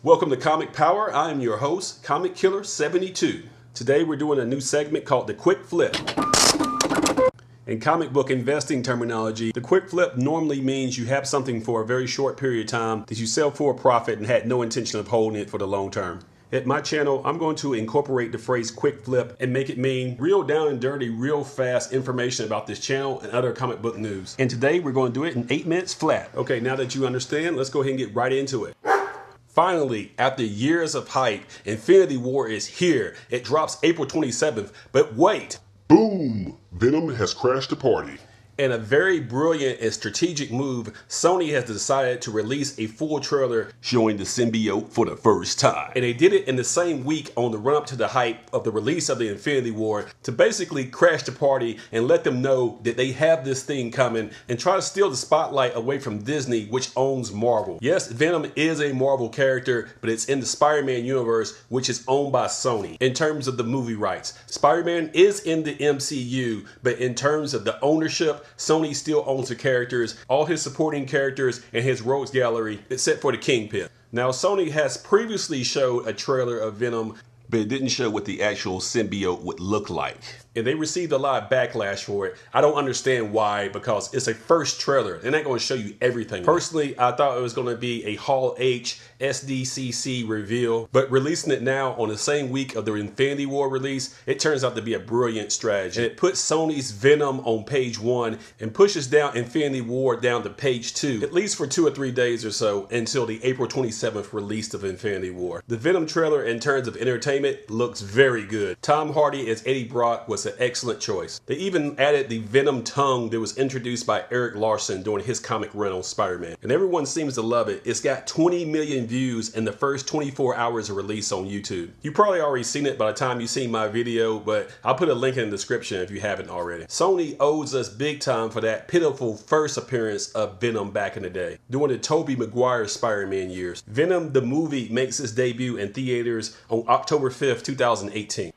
Welcome to Comic Power. I am your host, Comic Killer 72. Today we're doing a new segment called the Quick Flip. In comic book investing terminology, the quick flip normally means you have something for a very short period of time that you sell for a profit and had no intention of holding it for the long term. At my channel, I'm going to incorporate the phrase quick flip and make it mean real down and dirty, real fast information about this channel and other comic book news. And today we're going to do it in 8 minutes flat. Okay, now that you understand, let's go ahead and get right into it. Finally, after years of hype, Infinity War is here. It drops April 27th, but wait! Boom! Venom has crashed the party. In a very brilliant and strategic move, Sony has decided to release a full trailer showing the symbiote for the first time. And they did it in the same week on the run up to the hype of the release of the Infinity War to basically crash the party and let them know that they have this thing coming and try to steal the spotlight away from Disney, which owns Marvel. Yes, Venom is a Marvel character, but it's in the Spider-Man universe, which is owned by Sony. In terms of the movie rights, Spider-Man is in the MCU, but in terms of the ownership, Sony still owns the characters, all his supporting characters, and his rogues gallery, except for the Kingpin. Now, Sony has previously showed a trailer of Venom, but it didn't show what the actual symbiote would look like. And they received a lot of backlash for it. I don't understand why, because it's a first trailer. They're not going to show you everything. Personally, I thought it was going to be a Hall H SDCC reveal, but releasing it now on the same week of the Infinity War release, it turns out to be a brilliant strategy. And it puts Sony's Venom on page 1 and pushes down Infinity War down to page 2, at least for 2 or 3 days or so, until the April 27th release of Infinity War. The Venom trailer, in terms of entertainment, looks very good. Tom Hardy as Eddie Brock was an excellent choice. They even added the Venom tongue that was introduced by Eric Larson during his comic run on Spider-Man. And everyone seems to love it. It's got 20 million views in the first 24 hours of release on YouTube. You probably already seen it by the time you see my video, but I'll put a link in the description if you haven't already. Sony owes us big time for that pitiful first appearance of Venom back in the day, during the Tobey Maguire Spider-Man years. Venom the movie makes its debut in theaters on October 5th, 2018.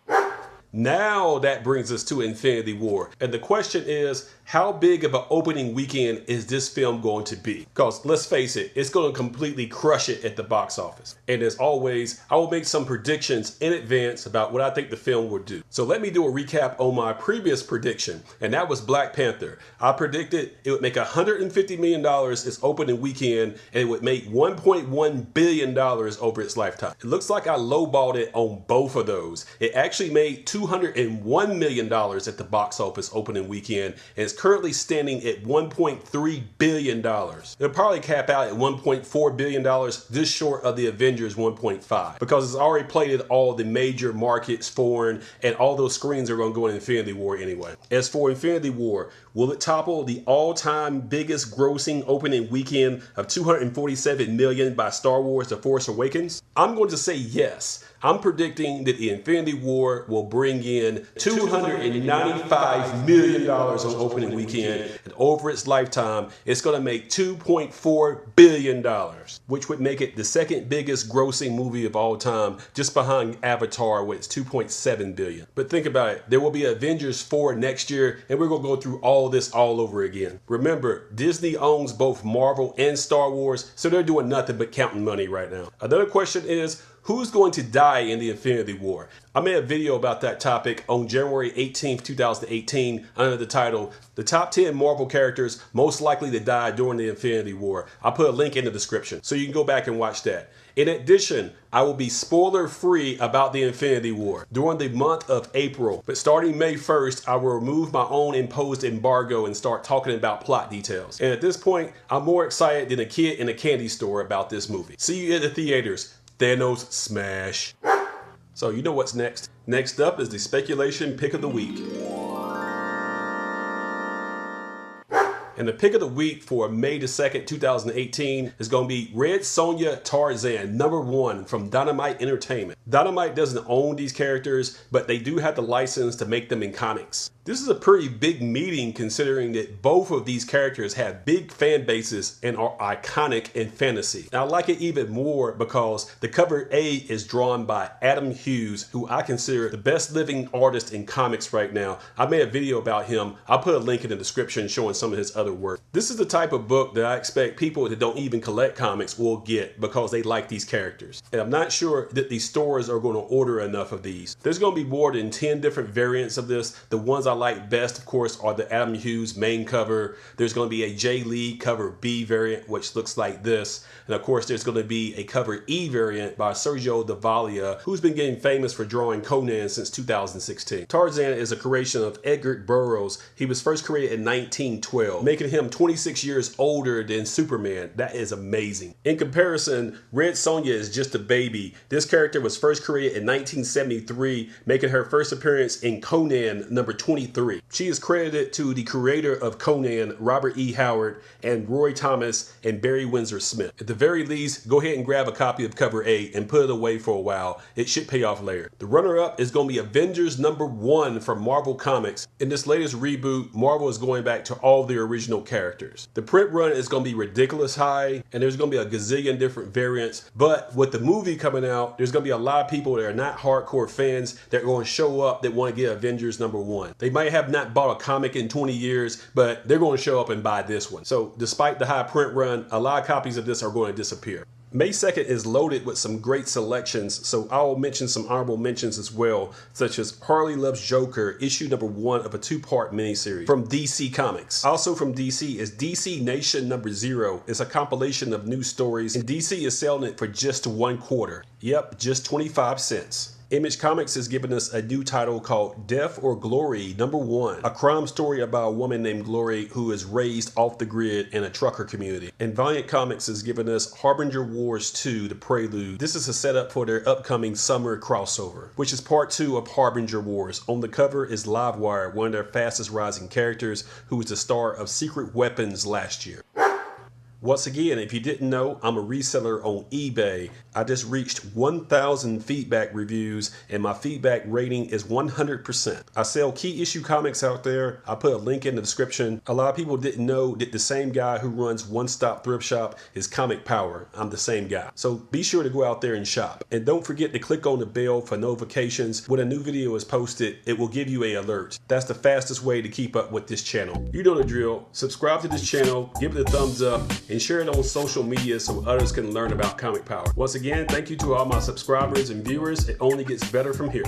Now that brings us to Infinity War. And the question is, how big of an opening weekend is this film going to be? Because let's face it, it's going to completely crush it at the box office. And as always, I will make some predictions in advance about what I think the film will do. So let me do a recap on my previous prediction, and that was Black Panther. I predicted it would make $150 million its opening weekend, and it would make $1.1 billion over its lifetime. It looks like I lowballed it on both of those. It actually made $201 million at the box office opening weekend, and it's currently standing at $1.3 billion. It'll probably cap out at $1.4 billion, just short of the Avengers 1.5, because it's already played at all the major markets, foreign, and all those screens are going to go in Infinity War anyway. As for Infinity War, will it topple the all-time biggest grossing opening weekend of $247 million by Star Wars The Force Awakens? I'm going to say yes. I'm predicting that the Infinity War will bring in $295 million on opening weekend, and over its lifetime, it's going to make $2.4 billion, which would make it the second biggest grossing movie of all time, just behind Avatar with its $2.7 billion. But think about it, there will be Avengers 4 next year, and we're going to go through all this all over again. Remember, Disney owns both Marvel and Star Wars, so they're doing nothing but counting money right now. Another question is, who's going to die in the Infinity War? I made a video about that topic on January 18th, 2018 under the title, The Top 10 Marvel Characters Most Likely to Die During the Infinity War. I'll put a link in the description so you can go back and watch that. In addition, I will be spoiler-free about the Infinity War during the month of April. But starting May 1st, I will remove my own imposed embargo and start talking about plot details. And at this point, I'm more excited than a kid in a candy store about this movie. See you at the theaters. Thanos smash. So you know what's next. Next up is the speculation pick of the week. And the pick of the week for May the 2nd, 2018 is going to be Red Sonja Tarzan, #1 from Dynamite Entertainment. Dynamite doesn't own these characters, but they do have the license to make them in comics. This is a pretty big meeting considering that both of these characters have big fan bases and are iconic in fantasy. And I like it even more because the cover A is drawn by Adam Hughes, who I consider the best living artist in comics right now. I made a video about him. I'll put a link in the description showing some of his other work. This is the type of book that I expect people that don't even collect comics will get because they like these characters. And I'm not sure that these stores are going to order enough of these. There's going to be more than 10 different variants of this. The ones I like best, of course, are the Adam Hughes main cover. There's going to be a J. Lee cover B variant, which looks like this. And of course, there's going to be a cover E variant by Sergio Davalia, who's been getting famous for drawing Conan since 2016. Tarzan is a creation of Edgar Burroughs. He was first created in 1912, making him 26 years older than Superman. That is amazing. In comparison, Red Sonja is just a baby. This character was first created in 1973, making her first appearance in Conan number 23. She is credited to the creator of Conan, Robert E. Howard, and Roy Thomas and Barry Windsor Smith. At the very least, go ahead and grab a copy of cover A and put it away for a while. It should pay off later. The runner-up is going to be Avengers #1 from Marvel Comics. In this latest reboot, Marvel is going back to all their original characters. The print run is going to be ridiculous high, and there's going to be a gazillion different variants. But with the movie coming out, there's going to be a lot of people that are not hardcore fans that are going to show up that want to get Avengers #1. They might have not bought a comic in 20 years, but they're going to show up and buy this one. So despite the high print run, a lot of copies of this are going to disappear. May 2nd is loaded with some great selections, so I will mention some honorable mentions as well, such as Harley Loves Joker, issue #1 of a 2-part miniseries from DC Comics. Also from DC is DC Nation #0. It's a compilation of news stories, and DC is selling it for just $1.25. Yep, just 25 cents. Image Comics is giving us a new title called Death or Glory #1, a crime story about a woman named Glory who is raised off the grid in a trucker community. And Valiant Comics is giving us Harbinger Wars 2, The Prelude. This is a setup for their upcoming summer crossover, which is part 2 of Harbinger Wars. On the cover is Livewire, one of their fastest rising characters, who was the star of Secret Weapons last year. Once again, if you didn't know, I'm a reseller on eBay. I just reached 1,000 feedback reviews and my feedback rating is 100%. I sell key issue comics out there. I put a link in the description. A lot of people didn't know that the same guy who runs One Stop Thrift Shop is Comic Power. I'm the same guy. So be sure to go out there and shop. And don't forget to click on the bell for notifications. When a new video is posted, it will give you an alert. That's the fastest way to keep up with this channel. You know the drill. Subscribe to this channel, give it a thumbs up, and share it on social media so others can learn about Comic Power. Once again, thank you to all my subscribers and viewers. It only gets better from here.